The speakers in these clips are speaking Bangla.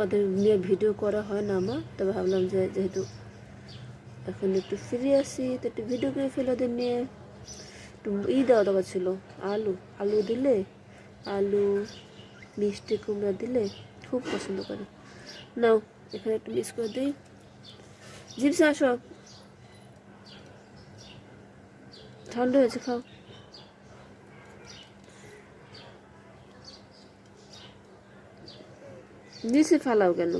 ওদের নিয়ে ভিডিও করা হয় না আমার, তবে ভাবলাম যে যেহেতু এখন একটু ফ্রি আছি তো একটু ভিডিও করে ফেলে ওদের নিয়ে। একটু দেওয়া দরকার ছিল, আলু দিলে, আলু মিষ্টি কুমড়া দিলে খুব পছন্দ করে। নাও এখানে একটু মিক্স করে দিই। জিপসে আসো, ঠান্ডা হয়েছে, খাও। নিচে ফালাও কেন?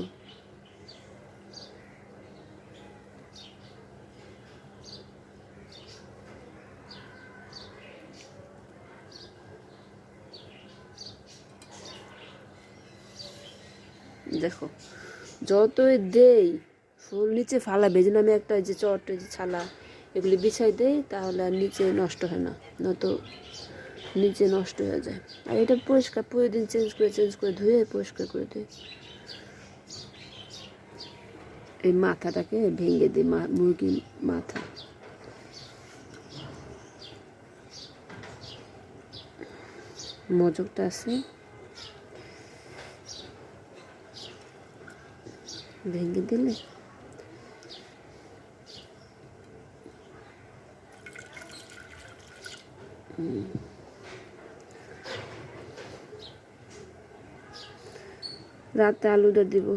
দেখো যতই দেই ফুল নিচে ফালাবে, এই জন্য আমি একটা যে চট যে ছালা এগুলি বিছাই দেই, তাহলে আর নিচে নষ্ট হয় না, নয়তো নিচে নষ্ট হয়ে যায়। আর এটা পরিষ্কার প্রতিদিন চেঞ্জ করে ধুয়ে পরিষ্কার করে দিই। এই মাথাটাকে ভেঙে দিই, মুরগির মাথা। মজকটা আছে, ভেঙে দিলে রাতে আলুটা দিব।